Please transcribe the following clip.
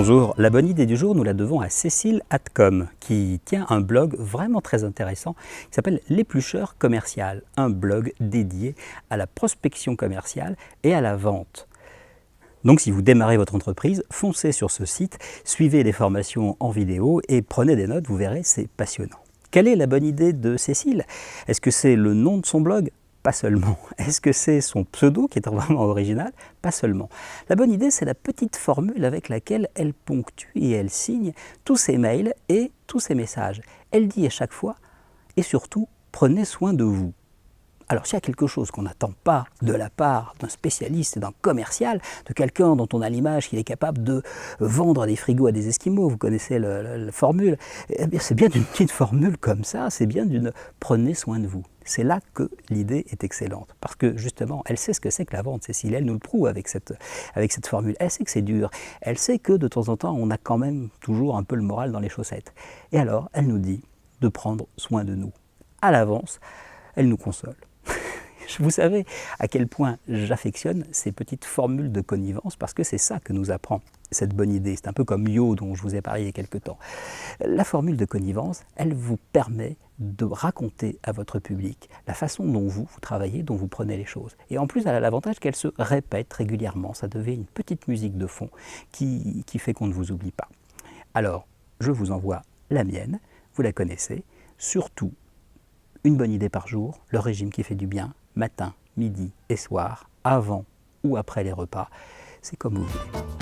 Bonjour, la bonne idée du jour, nous la devons à Cécile Atcom, qui tient un blog vraiment très intéressant qui s'appelle L'Éplucheur Commercial, un blog dédié à la prospection commerciale et à la vente. Donc si vous démarrez votre entreprise, foncez sur ce site, suivez les formations en vidéo et prenez des notes, vous verrez, c'est passionnant. Quelle est la bonne idée de Cécile? Est-ce que c'est le nom de son blog? Pas seulement. Est-ce que c'est son pseudo qui est vraiment original? Pas seulement. La bonne idée, c'est la petite formule avec laquelle elle ponctue et elle signe tous ses mails et tous ses messages. Elle dit à chaque fois, et surtout, prenez soin de vous. Alors s'il y a quelque chose qu'on n'attend pas de la part d'un spécialiste et d'un commercial, de quelqu'un dont on a l'image qu'il est capable de vendre des frigos à des Esquimaux, vous connaissez la formule, eh bien c'est bien d'une petite formule comme ça, c'est bien d'une « prenez soin de vous ». C'est là que l'idée est excellente, parce que justement, elle sait ce que c'est que la vente, Cécile, elle nous le prouve avec cette formule, elle sait que c'est dur, elle sait que de temps en temps, on a quand même toujours un peu le moral dans les chaussettes. Et alors, elle nous dit de prendre soin de nous. À l'avance, elle nous console. Vous savez à quel point j'affectionne ces petites formules de connivence, parce que c'est ça que nous apprend cette bonne idée. C'est un peu comme Yo dont je vous ai parlé il y a quelque temps. La formule de connivence, elle vous permet de raconter à votre public la façon dont vous travaillez, dont vous prenez les choses. Et en plus, elle a l'avantage qu'elle se répète régulièrement. Ça devient une petite musique de fond qui fait qu'on ne vous oublie pas. Alors, je vous envoie la mienne, vous la connaissez. Surtout, une bonne idée par jour, le régime qui fait du bien, matin, midi et soir, avant ou après les repas, c'est comme vous voulez.